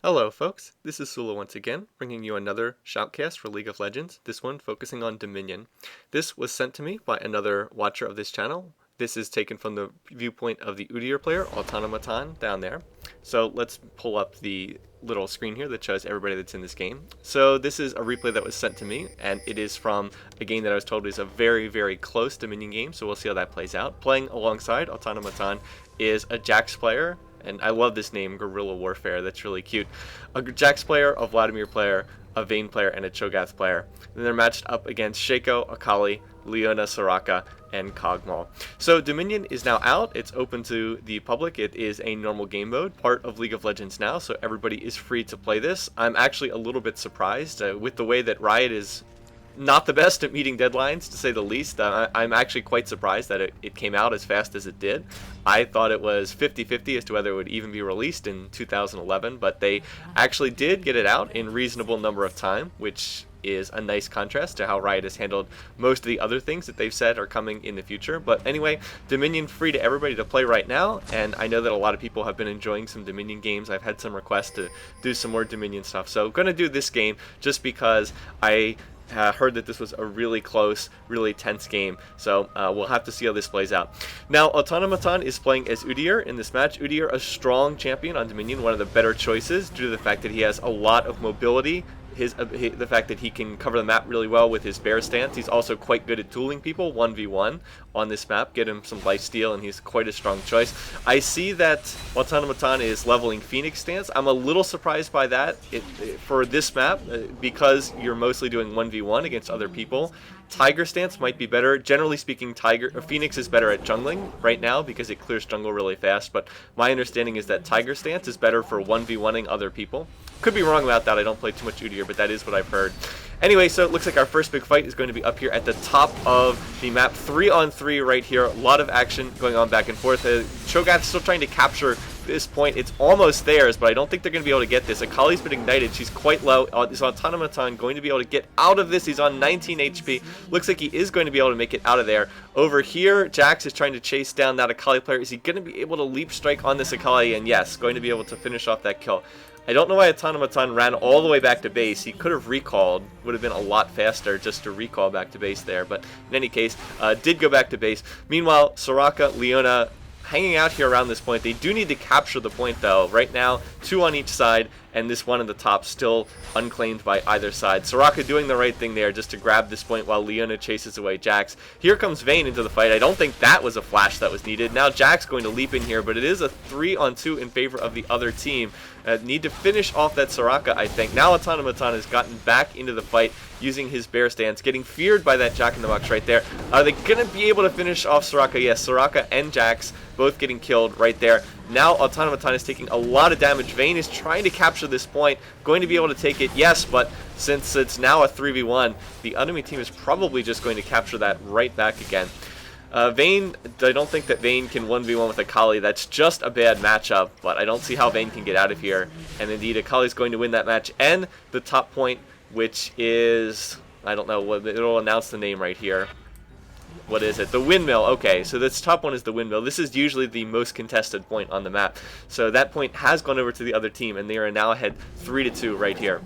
Hello folks, this is Sullla once again, bringing you another shoutcast for League of Legends, this one focusing on Dominion. This was sent to me by another watcher of this channel. This is taken from the viewpoint of the Udyr player, Autonomoton, down there. So let's pull up the little screen here that shows everybody that's in this game. So this is a replay that was sent to me, and it is from a game that I was told is a very, very close Dominion game, so we'll see how that plays out. Playing alongside Autonomoton is a Jax player, and I love this name, Guerrilla Warfare. That's really cute. A Jax player, a Vladimir player, a Vayne player, and a Cho'Gath player. And they're matched up against Shaco, Akali, Leona, Soraka, and Kog'Maw. So Dominion is now out. It's open to the public. It is a normal game mode, part of League of Legends now, so everybody is free to play this. I'm actually a little bit surprised with the way that Riot is not the best at meeting deadlines, to say the least. I'm actually quite surprised that it came out as fast as it did. I thought it was 50-50 as to whether it would even be released in 2011, but they actually did get it out in reasonable number of time, which is a nice contrast to how Riot has handled most of the other things that they've said are coming in the future. But anyway, Dominion free to everybody to play right now, and I know that a lot of people have been enjoying some Dominion games. I've had some requests to do some more Dominion stuff, so I'm going to do this game just because I heard that this was a really close, really tense game, so we'll have to see how this plays out. Now, Autonomoton is playing as Udyr in this match. Udyr, a strong champion on Dominion, one of the better choices due to the fact that he has a lot of mobility. The fact that he can cover the map really well with his bear stance. He's also quite good at dueling people 1v1 on this map, get him some lifesteal, and he's quite a strong choice. I see that Autonomoton is leveling Phoenix stance. I'm a little surprised by that for this map because you're mostly doing 1v1 against other people. Tiger stance might be better. Generally speaking, Phoenix is better at jungling right now because it clears jungle really fast, but my understanding is that Tiger stance is better for 1v1ing other people. Could be wrong about that. I don't play too much Udyr, but that is what I've heard. Anyway, so it looks like our first big fight is going to be up here at the top of the map. 3-on-3 right here. A lot of action going on back and forth. Cho'Gath still trying to capture this point. It's almost theirs, but I don't think they're going to be able to get this. Akali's been ignited. She's quite low. Is Autonomoton going to be able to get out of this? He's on 19 HP. Looks like he is going to be able to make it out of there. Over here, Jax is trying to chase down that Akali player. Is he going to be able to leap strike on this Akali? And yes, going to be able to finish off that kill. I don't know why Autonomoton ran all the way back to base. He could have recalled. Would have been a lot faster just to recall back to base there. But in any case, did go back to base. Meanwhile, Soraka, Leona hanging out here around this point. They do need to capture the point, though. Right now, 2 on each side, and this one at the top still unclaimed by either side. Soraka doing the right thing there just to grab this point while Leona chases away Jax. Here comes Vayne into the fight. I don't think that was a flash that was needed. Now Jax going to leap in here, but it is a 3-on-2 in favor of the other team. Need to finish off that Soraka, I think. Now Autonomoton has gotten back into the fight using his bear stance, getting feared by that Jack-in-the-Box right there. Are they going to be able to finish off Soraka? Yes, Soraka and Jax both getting killed right there. Now Autonomoton is taking a lot of damage. Vayne is trying to capture this point, going to be able to take it, yes, but since it's now a 3v1, the enemy team is probably just going to capture that right back again. Vayne, I don't think that Vayne can 1v1 with Akali. That's just a bad matchup, but I don't see how Vayne can get out of here. And indeed, Akali's going to win that match. And the top point, which is, I don't know, it'll announce the name right here. What is it? The windmill. Okay, so this top one is the windmill. This is usually the most contested point on the map. So that point has gone over to the other team, and they are now ahead 3-2 right here.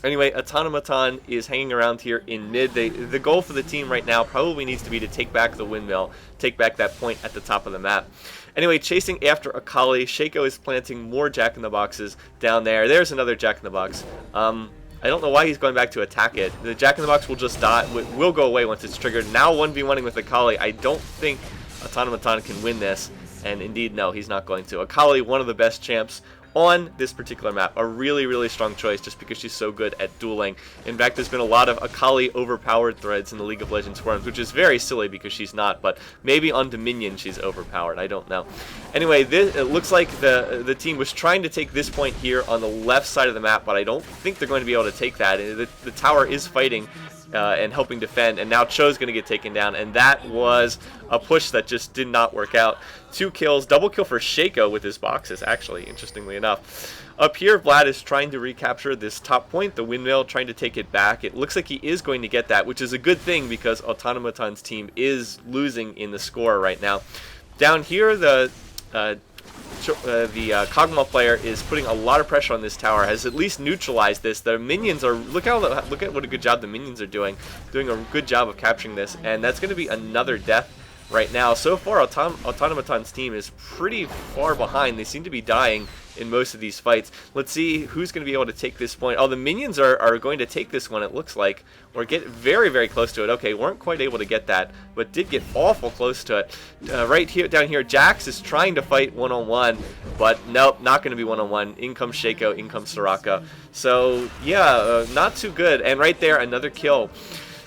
Anyway, Autonomoton is hanging around here in mid. The goal for the team right now probably needs to be to take back the windmill, take back that point at the top of the map. Anyway, chasing after Akali, Shaco is planting more Jack-in-the-Boxes down there. There's another Jack-in-the-Box. I don't know why he's going back to attack it. The Jack-in-the-Box will just die, will go away once it's triggered. Now 1v1ing with Akali. I don't think Autonomoton can win this, and indeed, no, he's not going to. Akali, one of the best champs on this particular map. A really, really strong choice just because she's so good at dueling. In fact, there's been a lot of Akali overpowered threads in the League of Legends forums, which is very silly because she's not, but maybe on Dominion she's overpowered. I don't know. Anyway, it looks like the team was trying to take this point here on the left side of the map, but I don't think they're going to be able to take that. The tower is fighting and helping defend, and now Cho's going to get taken down, and that was a push that just did not work out. 2 kills, double kill for Shaco with his boxes, actually, interestingly enough. Up here, Vlad is trying to recapture this top point, the windmill, trying to take it back. It looks like he is going to get that, which is a good thing because Autonomoton's team is losing in the score right now. Down here, the Kog'Maw player is putting a lot of pressure on this tower, has at least neutralized this. The minions are, look at what a good job the minions are doing a good job of capturing this, and that's going to be another death right now. So far, Autonomoton's team is pretty far behind. They seem to be dying in most of these fights. Let's see who's going to be able to take this point. Oh, the minions are going to take this one, it looks like, or get very, very close to it. Okay, weren't quite able to get that, but did get awful close to it. Right here, down here, Jax is trying to fight one-on-one, but nope, not going to be one-on-one. In comes Shaco, in comes Soraka. So, yeah, not too good. And right there, another kill.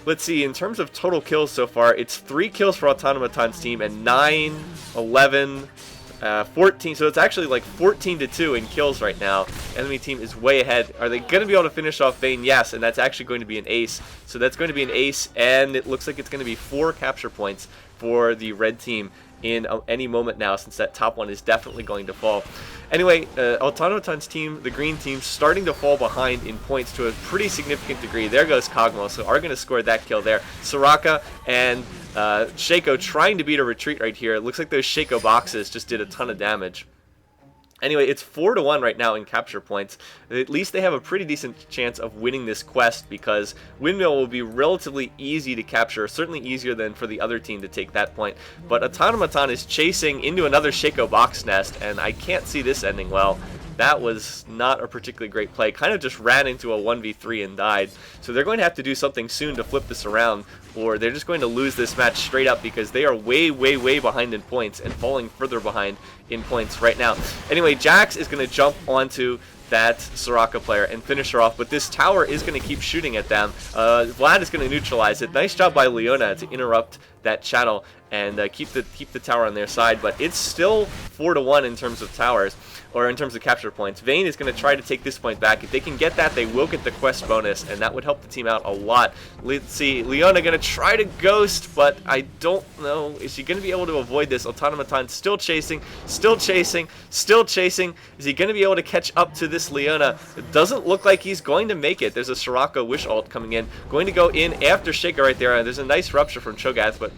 Let's see, in terms of total kills so far, it's 3 kills for Autonomoton's team and 9, 11, 14, so it's actually like 14-2 in kills right now. Enemy team is way ahead. Are they going to be able to finish off Vayne? Yes, and that's actually going to be an ace. So that's going to be an ace, and it looks like it's going to be 4 capture points for the red team in any moment now, since that top one is definitely going to fall. Anyway, Autonomoton's team, the green team, starting to fall behind in points to a pretty significant degree. There goes Kog'Maw, so are going to score that kill there. Soraka and Shaco trying to beat a retreat right here. It looks like those Shaco boxes just did a ton of damage. Anyway, it's 4-1 right now in capture points. At least they have a pretty decent chance of winning this quest, because Windmill will be relatively easy to capture, certainly easier than for the other team to take that point. But Autonomoton is chasing into another Shaco box nest, and I can't see this ending well. That was not a particularly great play. Kind of just ran into a 1v3 and died. So they're going to have to do something soon to flip this around, or they're just going to lose this match straight up, because they are way, way, way behind in points and falling further behind in points right now. Anyway, Jax is going to jump onto that Soraka player and finish her off, but this tower is going to keep shooting at them. Vlad is going to neutralize it. Nice job by Leona to interrupt that channel and keep the tower on their side, but it's still 4-1 in terms of towers, or in terms of capture points. Vayne is going to try to take this point back. If they can get that, they will get the quest bonus, and that would help the team out a lot. Let's see, Leona going to try to ghost, but I don't know. Is she going to be able to avoid this? Autonomoton still chasing, still chasing, still chasing. Is he going to be able to catch up to this Leona? It doesn't look like he's going to make it. There's a Soraka wish ult coming in. Going to go in after Shaco right there. There's a nice rupture from Cho'Gath, but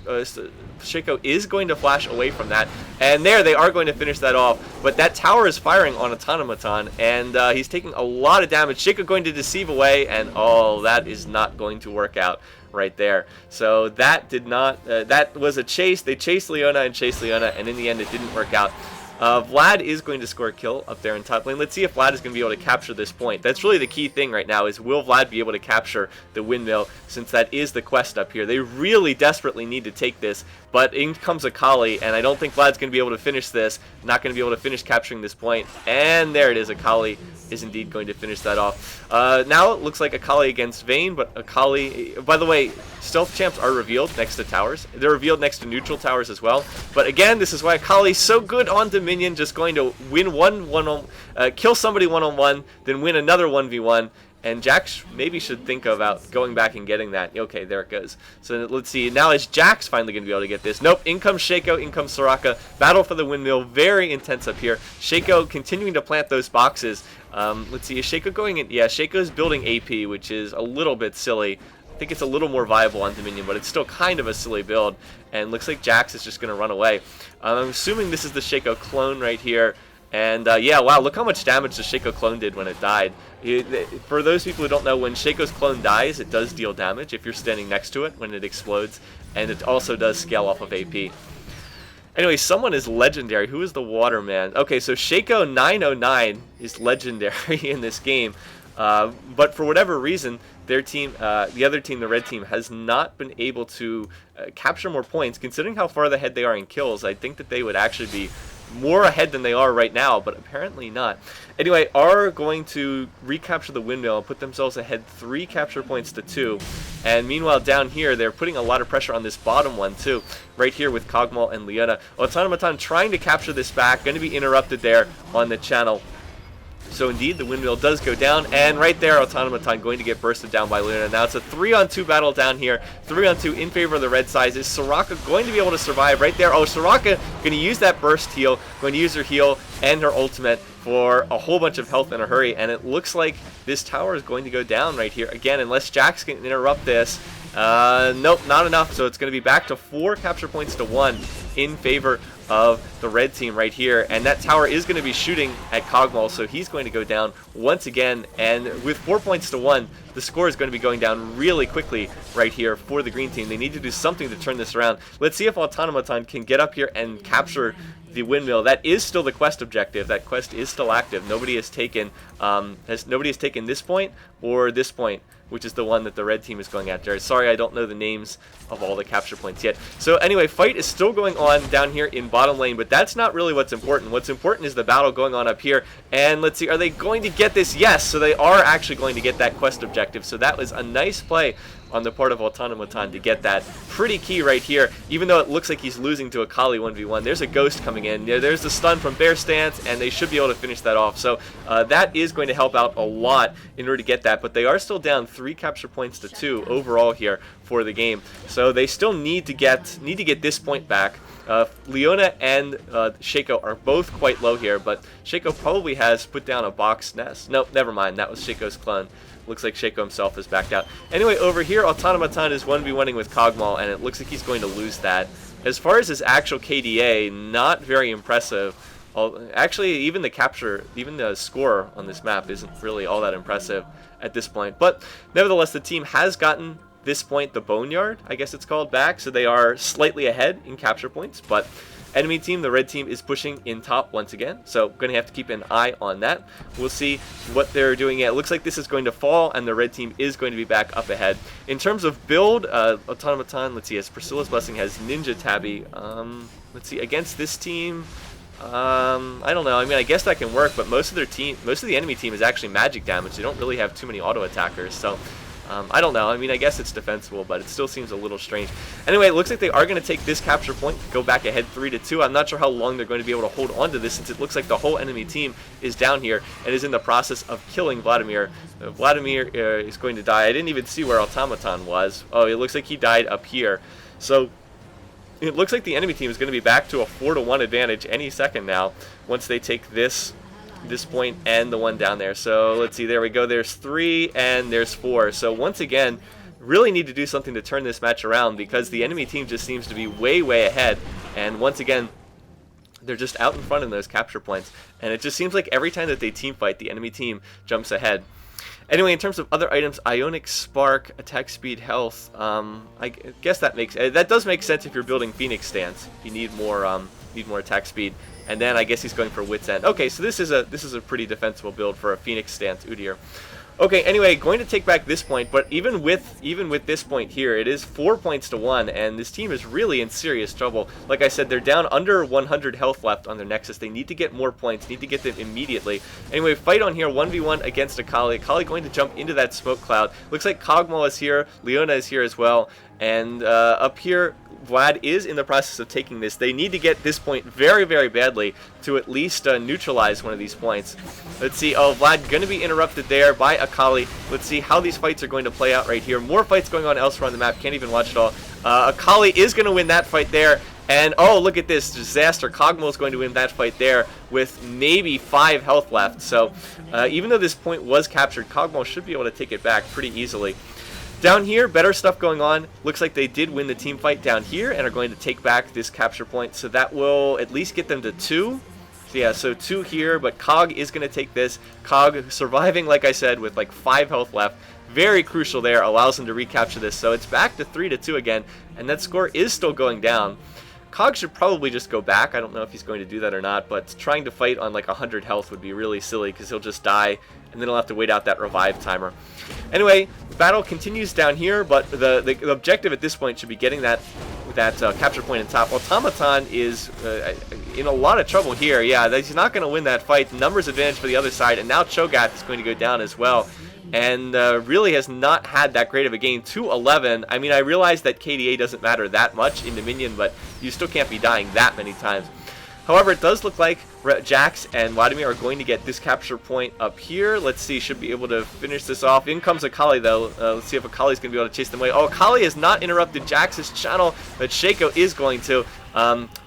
Shaco is going to flash away from that. And there, they are going to finish that off. But that tower is firing on Autonomoton, and he's taking a lot of damage. Shaco going to deceive away, and oh, that is not going to work out right there. So that did not, that was a chase. They chased Leona and chased Leona, and in the end it didn't work out. Vlad is going to score a kill up there in top lane. Let's see if Vlad is going to be able to capture this point. That's really the key thing right now, is will Vlad be able to capture the windmill, since that is the quest up here. They really desperately need to take this, but in comes Akali, and I don't think Vlad's going to be able to finish this. Not going to be able to finish capturing this point, and there it is. Akali is indeed going to finish that off. Now it looks like Akali against Vayne, but Akali, by the way, stealth champs are revealed next to towers. They're revealed next to neutral towers as well. But again, this is why Akali's so good on Dominion, just going to win kill somebody one-on-one, then win another 1v1. And Jax maybe should think about going back and getting that. Okay, there it goes. So let's see. Now is Jax finally going to be able to get this? Nope. In comes Shaco. In comes Soraka. Battle for the windmill. Very intense up here. Shaco continuing to plant those boxes. Let's see. Is Shaco going in? Yeah, Shaco's building AP, which is a little bit silly. I think it's a little more viable on Dominion, but it's still kind of a silly build. And looks like Jax is just going to run away. I'm assuming this is the Shaco clone right here. And yeah, wow, look how much damage the Shaco clone did when it died. For those people who don't know, when Shaco's clone dies, it does deal damage if you're standing next to it when it explodes. And it also does scale off of AP. Anyway, someone is legendary. Who is the Waterman? Okay, so Shaco 909 is legendary in this game. But for whatever reason, their team, the other team, the red team, has not been able to capture more points. Considering how far ahead they are in kills, I think that they would actually be more ahead than they are right now, but apparently not. Anyway, are going to recapture the windmill and put themselves ahead 3 capture points to 2. And meanwhile, down here, they're putting a lot of pressure on this bottom one, too. Right here with Kog'Maw and Leona. Autonomoton trying to capture this back, going to be interrupted there on the channel. So indeed, the windmill does go down, and right there, Autonomoton going to get bursted down by Leona. Now it's a 3-on-2 battle down here, 3-on-2 in favor of the red sides. Is Soraka going to be able to survive right there? Oh, Soraka going to use that burst heal, going to use her heal and her ultimate for a whole bunch of health in a hurry, and it looks like this tower is going to go down right here again, unless Jax can interrupt this. Nope, not enough. So it's going to be back to 4 capture points to 1 in favor of the red team right here. And that tower is going to be shooting at Cogmal, so he's going to go down once again. And with 4 points to 1, the score is going to be going down really quickly right here for the green team. They need to do something to turn this around. Let's see if Autonomoton can get up here and capture the windmill. That is still the quest objective. That quest is still active. Nobody has taken this point or this point, which is the one that the red team is going after. Sorry, I don't know the names of all the capture points yet. So anyway, fight is still going on down here in bottom lane, but that's not really what's important. What's important is the battle going on up here. And let's see, are they going to get this? Yes, so they are actually going to get that quest objective. So that was a nice play on the part of Autonomoton to get that. Pretty key right here, even though it looks like he's losing to a Kali 1v1. There's a ghost coming in. There's the stun from Bear Stance, and they should be able to finish that off. So that is going to help out a lot in order to get that, but they are still down 3 capture points to 2 overall here for the game. So they still need to get this point back. Leona and Shaco are both quite low here, but Shaco probably has put down a box nest. Nope, never mind. That was Shaco's clone. Looks like Shaco himself has backed out. Anyway, over here, Autonomoton is 1v1ing with Cogmal, and it looks like he's going to lose that. As far as his actual KDA, not very impressive. Actually, even the score on this map isn't really all that impressive at this point. But nevertheless, the team has gotten this point, the Boneyard, I guess it's called, back. So they are slightly ahead in capture points, but enemy team, the red team, is pushing in top once again, so going to have to keep an eye on that. We'll see what they're doing. Yeah, it looks like this is going to fall, and the red team is going to be back up ahead. In terms of build, Autonomoton, let's see, as Priscilla's Blessing has Ninja Tabby. Let's see, against this team, I don't know. I mean, I guess that can work, but most of the enemy team is actually magic damage. They don't really have too many auto attackers, so I don't know. I mean, I guess it's defensible, but it still seems a little strange. Anyway, it looks like they are going to take this capture point, go back ahead 3-2. I'm not sure how long they're going to be able to hold on to this, since it looks like the whole enemy team is down here and is in the process of killing Vladimir. Vladimir is going to die. I didn't even see where Autonomoton was. Oh, it looks like he died up here. So it looks like the enemy team is going to be back to a 4-1 advantage any second now once they take this point and the one down there. So let's see, there we go. There's 3 and there's 4. So once again, really need to do something to turn this match around, because the enemy team just seems to be way ahead. And once again, they're just out in front in those capture points. And it just seems like every time that they team fight, the enemy team jumps ahead. Anyway, in terms of other items, Ionic Spark, attack speed, health. I guess that does make sense if you're building Phoenix Stance. You need more attack speed. And then I guess he's going for Wit's End. Okay, so this is a pretty defensible build for a Phoenix Stance Udyr. Okay, anyway, going to take back this point, but even with this point here, it is 4 points to 1, and this team is really in serious trouble. Like I said, they're down under 100 health left on their Nexus. They need to get more points, need to get them immediately. Anyway, fight on here, 1v1 against Akali. Akali going to jump into that smoke cloud. Looks like Cogmal is here, Leona is here as well, and up here, Vlad is in the process of taking this. They need to get this point very badly to at least neutralize one of these points. Let's see. Oh, Vlad going to be interrupted there by Akali. Let's see how these fights are going to play out right here. More fights going on elsewhere on the map. Can't even watch it all. Akali is going to win that fight there. And oh, look at this disaster. Cogmal is going to win that fight there with maybe 5 health left. So even though this point was captured, Cogmal should be able to take it back pretty easily. Down here, better stuff going on. Looks like they did win the team fight down here and are going to take back this capture point. So that will at least get them to 2. So yeah, so 2 here, but Cog is going to take this. Cog surviving, like I said, with like 5 health left. Very crucial there, allows them to recapture this. So it's back to 3-2 again, and that score is still going down. Cog should probably just go back. I don't know if he's going to do that or not, but trying to fight on like 100 health would be really silly, because he'll just die, and then he'll have to wait out that revive timer. Anyway, the battle continues down here, but the objective at this point should be getting that capture point in top. Autonomoton is in a lot of trouble here. Yeah, he's not going to win that fight. Numbers advantage for the other side, and now Cho'Gath is going to go down as well. And really has not had that great of a game. 2-11. I mean, I realize that KDA doesn't matter that much in Dominion, but you still can't be dying that many times. However, it does look like Jax and Vladimir are going to get this capture point up here. Let's see, should be able to finish this off. In comes Akali, though. Let's see if Akali's going to be able to chase them away. Oh, Akali has not interrupted Jax's channel, but Shaco is going to.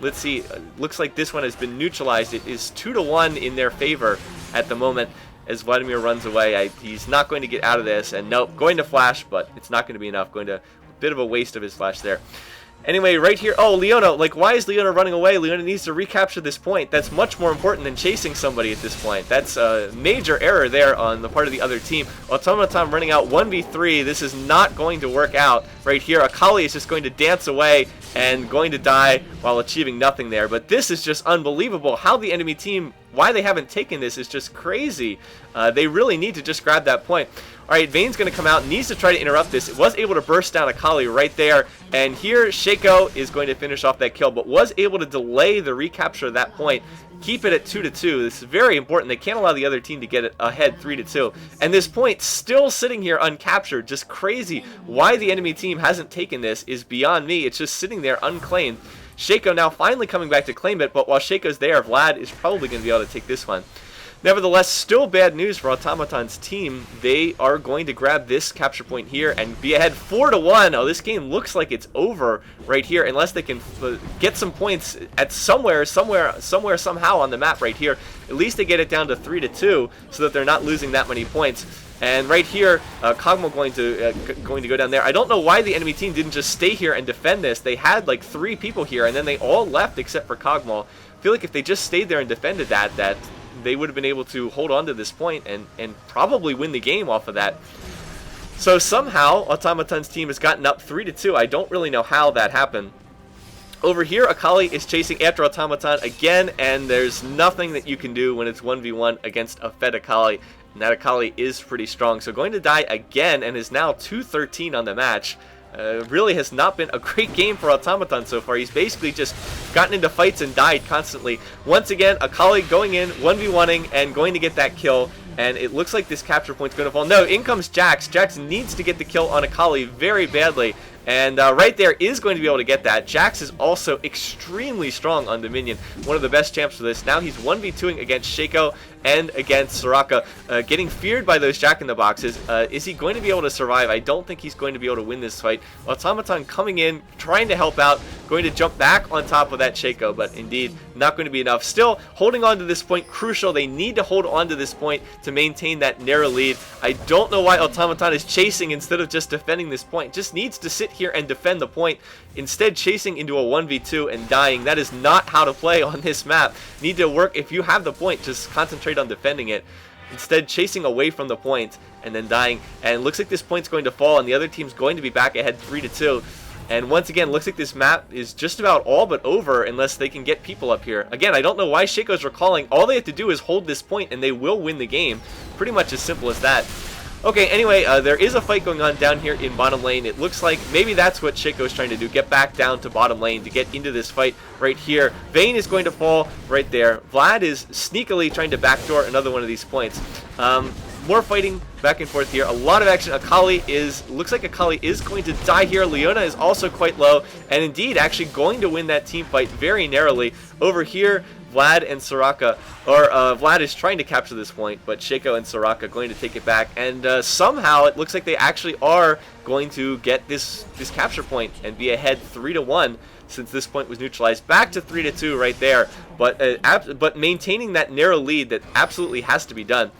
Let's see. Looks like this one has been neutralized. It is 2-1 in their favor at the moment as Vladimir runs away. He's not going to get out of this. And nope, going to flash, but it's not going to be enough. Going to bit of a waste of his flash there. Anyway, right here, oh, Leona, like, why is Leona running away? Leona needs to recapture this point. That's much more important than chasing somebody at this point. That's a major error there on the part of the other team. Autonomoton running out 1v3. This is not going to work out right here. Akali is just going to dance away and going to die while achieving nothing there. But this is just unbelievable. How the enemy team, why they haven't taken this is just crazy. They really need to just grab that point. Alright, Vayne's going to come out, needs to try to interrupt this. It was able to burst down Akali right there. And here, Shaco is going to finish off that kill, but was able to delay the recapture of that point. Keep it at 2-2. This is very important. They can't allow the other team to get it ahead 3-2. And this point still sitting here uncaptured. Just crazy. Why the enemy team hasn't taken this is beyond me. It's just sitting there unclaimed. Shaco now finally coming back to claim it, but while Shaco's there, Vlad is probably going to be able to take this one. Nevertheless, still bad news for Autonomoton's team. They are going to grab this capture point here and be ahead 4-1. Oh, this game looks like it's over right here unless they can get some points at somewhere, somehow on the map right here. At least they get it down to 3-2 so that they're not losing that many points. And right here, Kog'Maw going to go down there. I don't know why the enemy team didn't just stay here and defend this. They had like 3 people here, and then they all left except for Kog'Maw. I feel like if they just stayed there and defended that they would have been able to hold on to this point and probably win the game off of that. So somehow, Autonomoton's team has gotten up 3-2. I don't really know how that happened. Over here, Akali is chasing after Autonomoton again, and there's nothing that you can do when it's 1v1 against a fed Akali. And that Akali is pretty strong. So going to die again and is now 2-13 on the match. Really has not been a great game for Autonomoton so far. He's basically just gotten into fights and died constantly. Once again, Akali going in, 1v1ing, and going to get that kill. And it looks like this capture point's going to fall. No, in comes Jax. Jax needs to get the kill on Akali very badly. And right there is going to be able to get that. Jax is also extremely strong on Dominion. One of the best champs for this. Now he's 1v2ing against Shaco and against Soraka. Getting feared by those Jack-in-the-Boxes. Is he going to be able to survive? I don't think he's going to be able to win this fight. Autonomoton coming in, trying to help out. Going to jump back on top of that Shaco. But indeed, not going to be enough. Still, holding on to this point, crucial. They need to hold on to this point to maintain that narrow lead. I don't know why Autonomoton is chasing instead of just defending this point. Just needs to sit here and defend the point, instead chasing into a 1v2 and dying. That is not how to play on this map. Need to work, if you have the point, just concentrate on defending it. Instead, chasing away from the point and then dying. And it looks like this point's going to fall and the other team's going to be back ahead 3-2. And once again, looks like this map is just about all but over unless they can get people up here. Again, I don't know why Shaco's recalling. All they have to do is hold this point and they will win the game. Pretty much as simple as that. Okay, anyway, there is a fight going on down here in bottom lane. It looks like maybe that's what Shaco is trying to do, get back down to bottom lane to get into this fight right here. Vayne is going to fall right there. Vlad is sneakily trying to backdoor another one of these points. More fighting back and forth here. A lot of action. Looks like Akali is going to die here. Leona is also quite low, and indeed actually going to win that team fight very narrowly. Over here, Vlad and Soraka, or Vlad is trying to capture this point, but Shaco and Soraka going to take it back, and somehow it looks like they actually are going to get this capture point and be ahead 3-1 since this point was neutralized. Back to 3-2 right there, but maintaining that narrow lead that absolutely has to be done.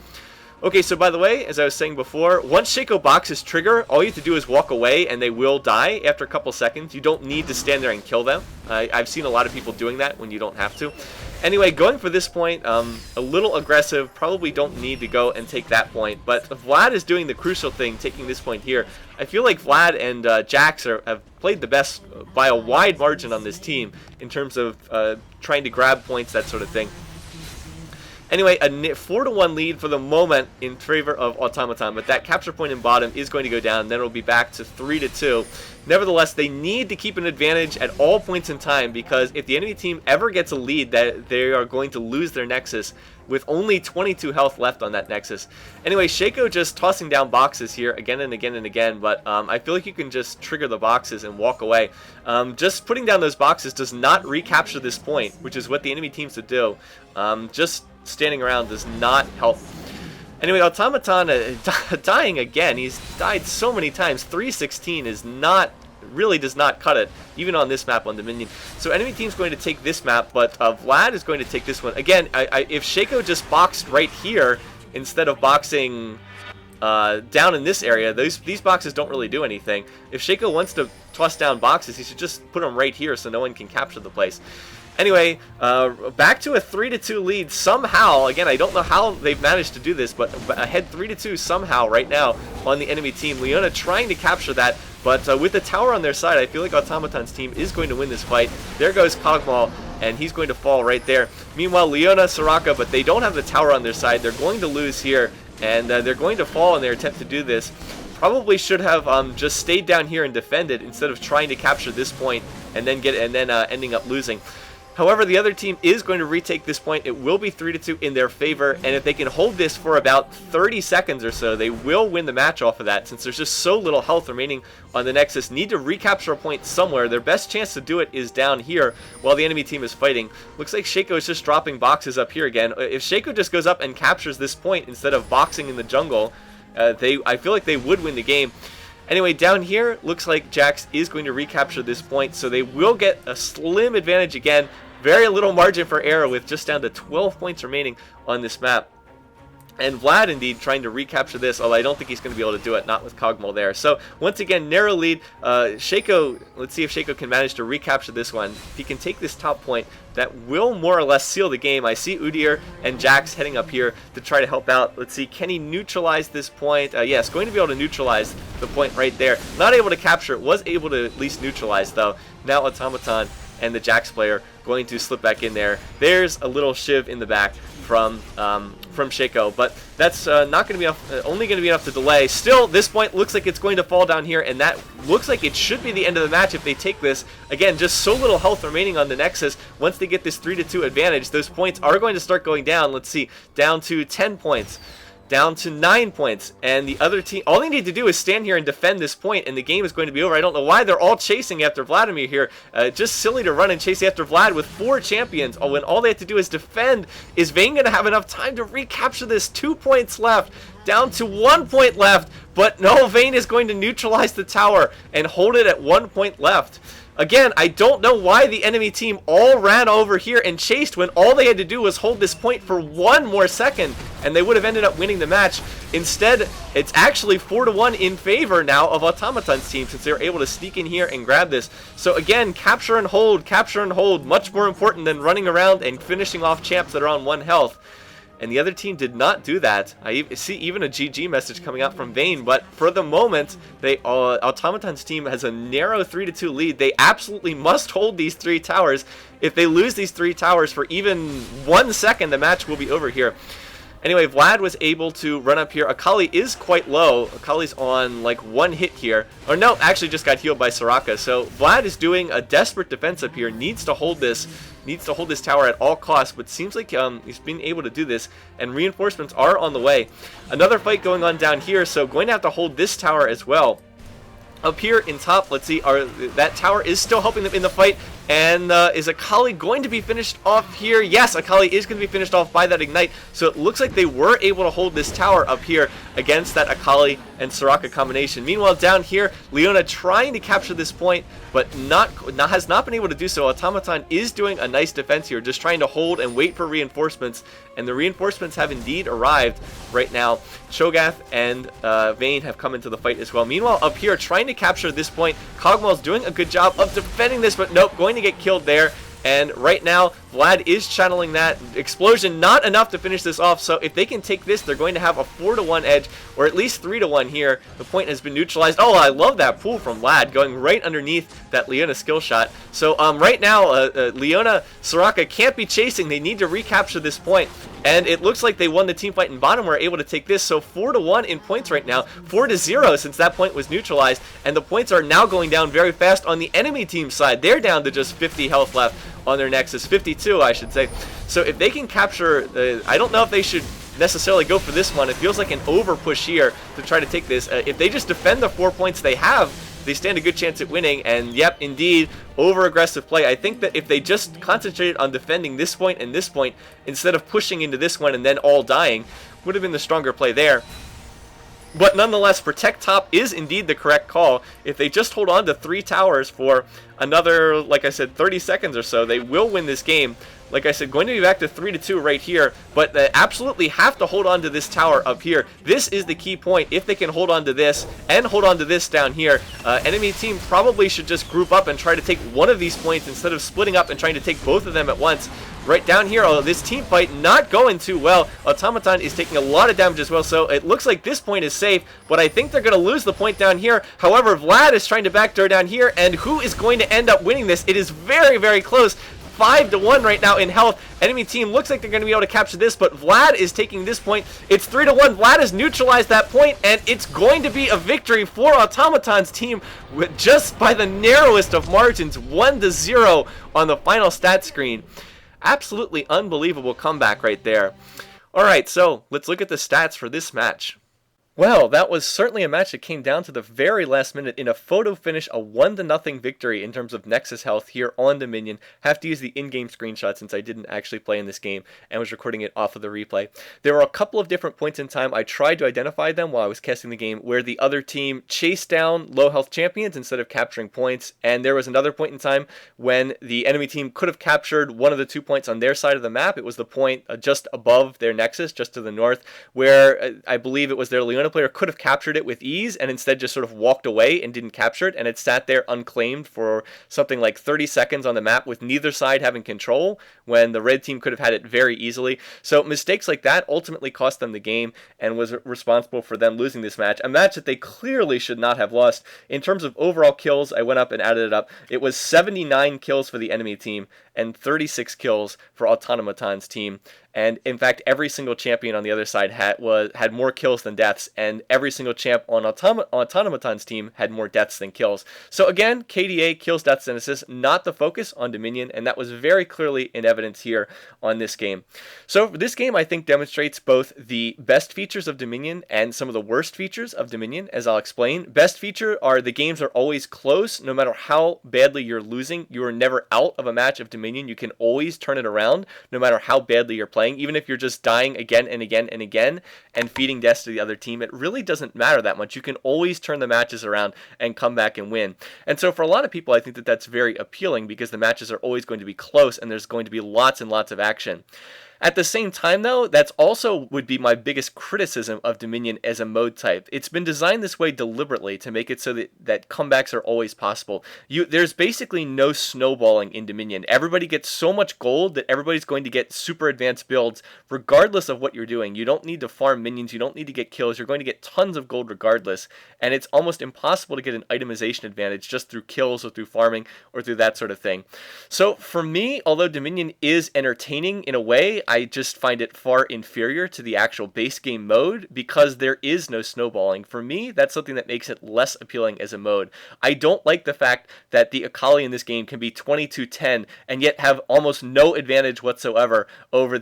Okay, so by the way, as I was saying before, once Shaco boxes trigger, all you have to do is walk away and they will die after a couple seconds. You don't need to stand there and kill them. I've seen a lot of people doing that when you don't have to. Anyway, going for this point, a little aggressive, probably don't need to go and take that point, but Vlad is doing the crucial thing, taking this point here. I feel like Vlad and Jax have played the best by a wide margin on this team in terms of trying to grab points, that sort of thing. Anyway, a 4-1 lead for the moment in favor of Autonomoton, but that capture point in bottom is going to go down, then it'll be back to 3-2. Nevertheless, they need to keep an advantage at all points in time, because if the enemy team ever gets a lead, that they are going to lose their Nexus with only 22 health left on that Nexus. Anyway, Shaco just tossing down boxes here again and again and again, but I feel like you can just trigger the boxes and walk away. Just putting down those boxes does not recapture this point, which is what the enemy teams would do. Just standing around does not help. Anyway, Autonomoton dying again. He's died so many times. 316 is really does not cut it, even on this map on Dominion. So enemy team's going to take this map, but Vlad is going to take this one. Again, if Shaco just boxed right here instead of boxing down in this area. These boxes don't really do anything. If Shaco wants to toss down boxes, he should just put them right here so no one can capture the place. Anyway, back to a 3-2 lead somehow. Again, I don't know how they've managed to do this, but ahead 3-2 somehow right now on the enemy team. Leona trying to capture that, but with the tower on their side, I feel like Autonomoton's team is going to win this fight. There goes Kog'Maw, and he's going to fall right there. Meanwhile, Leona, Soraka, but they don't have the tower on their side. They're going to lose here, and they're going to fall in their attempt to do this. Probably should have just stayed down here and defended instead of trying to capture this point and then ending up losing. However, the other team is going to retake this point. It will be 3-2 in their favor, and if they can hold this for about 30 seconds or so, they will win the match off of that, since there's just so little health remaining on the Nexus. Need to recapture a point somewhere. Their best chance to do it is down here while the enemy team is fighting. Looks like Shaco is just dropping boxes up here again. If Shaco just goes up and captures this point instead of boxing in the jungle, I feel like they would win the game. Anyway, down here, looks like Jax is going to recapture this point, so they will get a slim advantage again. Very little margin for error with just down to 12 points remaining on this map. And Vlad, indeed, trying to recapture this, although I don't think he's going to be able to do it, not with Kog'Maw there. So, once again, narrow lead. Shaco, let's see if Shaco can manage to recapture this one. If he can take this top point, that will more or less seal the game. I see Udyr and Jax heading up here to try to help out. Let's see, can he neutralize this point? Yes, going to be able to neutralize the point right there. Not able to capture it, was able to at least neutralize, though. Now Autonomoton and the Jax player going to slip back in there. There's a little shiv in the back from Shaco, but that's not going to be enough, only going to be enough to delay. Still, this point looks like it's going to fall down here, and that looks like it should be the end of the match if they take this. Again, just so little health remaining on the Nexus. Once they get this 3-2 advantage, those points are going to start going down. Let's see, down to 10 points. Down to 9 points, and the other team, all they need to do is stand here and defend this point, and the game is going to be over. I don't know why they're all chasing after Vladimir here. Just silly to run and chase after Vlad with 4 champions when all they have to do is defend. Is Vayne going to have enough time to recapture this? 2 points left, down to 1 point left, but no, Vayne is going to neutralize the tower and hold it at 1 point left. Again, I don't know why the enemy team all ran over here and chased when all they had to do was hold this point for 1 more second, and they would have ended up winning the match. Instead, it's actually 4-1 in favor now of Autonomoton's team, since they were able to sneak in here and grab this. So again, capture and hold, much more important than running around and finishing off champs that are on 1 health. And the other team did not do that. I see even a GG message coming out from Vayne, but for the moment, Autonomoton's team has a narrow 3-2 lead. They absolutely must hold these 3 towers. If they lose these 3 towers for even 1 second, the match will be over here. Anyway, Vlad was able to run up here. Akali is quite low. Akali's on like 1 hit here. Or no, actually just got healed by Soraka. So Vlad is doing a desperate defense up here. Needs to hold this tower at all costs, but seems like he's been able to do this, and reinforcements are on the way. Another fight going on down here, so going to have to hold this tower as well. Up here in top, let's see, that tower is still helping them in the fight, and is Akali going to be finished off here? Yes, Akali is going to be finished off by that Ignite, so it looks like they were able to hold this tower up here against that Akali and Soraka combination. Meanwhile, down here, Leona trying to capture this point, but has not been able to do so. Autonomoton is doing a nice defense here, just trying to hold and wait for reinforcements, and the reinforcements have indeed arrived right now. Cho'Gath and Vayne have come into the fight as well. Meanwhile, up here, trying to capture this point, Kog'Maw's doing a good job of defending this, but nope, going to get killed there. And right now, Vlad is channeling that explosion, not enough to finish this off. So if they can take this, they're going to have a 4-1 edge, or at least 3-1 here. The point has been neutralized. Oh, I love that pull from Vlad, going right underneath that Leona skill shot. So right now, Leona, Soraka can't be chasing. They need to recapture this point. And it looks like they won the team fight in bottom. We're able to take this. So 4-1 in points right now. 4-0 since that point was neutralized. And the points are now going down very fast on the enemy team side. They're down to just 50 health left on their Nexus. 52, I should say. So if they can capture, I don't know if they should necessarily go for this one. It feels like an over push here to try to take this. If they just defend the 4 points they have, they stand a good chance at winning. And yep, indeed, over aggressive play. I think that if they just concentrated on defending this point and this point instead of pushing into this one and then all dying, would have been the stronger play there. But nonetheless, protect top is indeed the correct call. If they just hold on to 3 towers for another, like I said, 30 seconds or so, they will win this game. Like I said, going to be back to 3-2 right here, but they absolutely have to hold on to this tower up here. This is the key point. If they can hold on to this and hold on to this down here, enemy team probably should just group up and try to take one of these points instead of splitting up and trying to take both of them at once. Right down here, although this team fight not going too well. Autonomoton is taking a lot of damage as well, so it looks like this point is safe, but I think they're going to lose the point down here. However, Vlad is trying to backdoor down here, and who is going to end up winning this? It is very, very close. 5-1 right now in health. Enemy team looks like they're going to be able to capture this, but Vlad is taking this point. It's 3-1. Vlad has neutralized that point, and it's going to be a victory for Autonomoton's team with just by the narrowest of margins, 1-0 on the final stat screen. Absolutely unbelievable comeback right there. Alright, so let's look at the stats for this match. Well, that was certainly a match that came down to the very last minute in a photo finish, a 1-0 victory in terms of Nexus health here on Dominion. Have to use the in-game screenshot since I didn't actually play in this game and was recording it off of the replay. There were a couple of different points in time. I tried to identify them while I was casting the game where the other team chased down low health champions instead of capturing points, and there was another point in time when the enemy team could have captured one of the 2 points on their side of the map. It was the point just above their Nexus, just to the north, where I believe it was their Leona player could have captured it with ease and instead just sort of walked away and didn't capture it, and it sat there unclaimed for something like 30 seconds on the map with neither side having control when the red team could have had it very easily. So mistakes like that ultimately cost them the game and was responsible for them losing this match, a match that they clearly should not have lost. In terms of overall kills, I went up and added it up. It was 79 kills for the enemy team and 36 kills for Autonomoton's team. And in fact, every single champion on the other side had more kills than deaths, and every single champ on Autonomoton's team had more deaths than kills. So again, KDA, kills, deaths, and assists, not the focus on Dominion, and that was very clearly in evidence here on this game. So this game, I think, demonstrates both the best features of Dominion and some of the worst features of Dominion, as I'll explain. Best feature are the games are always close. No matter how badly you're losing, you are never out of a match of Dominion. You can always turn it around, no matter how badly you're playing. Even if you're just dying again and again and again and feeding deaths to the other team, it really doesn't matter that much. You can always turn the matches around and come back and win. And so for a lot of people, I think that that's very appealing because the matches are always going to be close and there's going to be lots and lots of action. At the same time, though, that's also would be my biggest criticism of Dominion as a mode type. It's been designed this way deliberately to make it so that comebacks are always possible. There's basically no snowballing in Dominion. Everybody gets so much gold that everybody's going to get super advanced builds regardless of what you're doing. You don't need to farm minions. You don't need to get kills. You're going to get tons of gold regardless. And it's almost impossible to get an itemization advantage just through kills or through farming or through that sort of thing. So for me, although Dominion is entertaining in a way, I just find it far inferior to the actual base game mode because there is no snowballing. For me, that's something that makes it less appealing as a mode. I don't like the fact that the Akali in this game can be 22-10 and yet have almost no advantage whatsoever over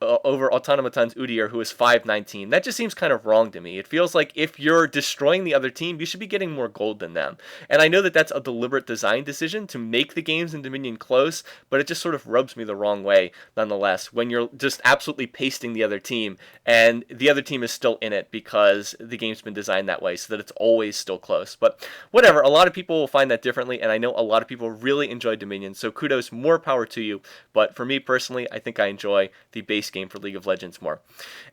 over Autonomoton's Udyr, who is 5-19. That just seems kind of wrong to me. It feels like if you're destroying the other team, you should be getting more gold than them. And I know that that's a deliberate design decision to make the games in Dominion close, but it just sort of rubs me the wrong way nonetheless when you're just absolutely pasting the other team and the other team is still in it because the game's been designed that way so that it's always still close. But whatever, a lot of people will find that differently, and I know a lot of people really enjoy Dominion, so kudos, more power to you. But for me personally, I think I enjoy the base game for League of Legends more.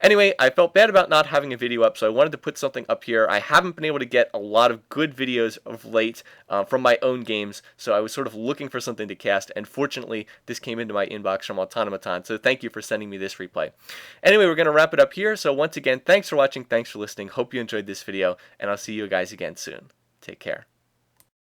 Anyway, I felt bad about not having a video up, so I wanted to put something up here. I haven't been able to get a lot of good videos of late from my own games, so I was sort of looking for something to cast, and fortunately, this came into my inbox from Autonomoton, so thank you for sending me this replay. Anyway, we're going to wrap it up here, so once again, thanks for watching, thanks for listening, hope you enjoyed this video, and I'll see you guys again soon. Take care.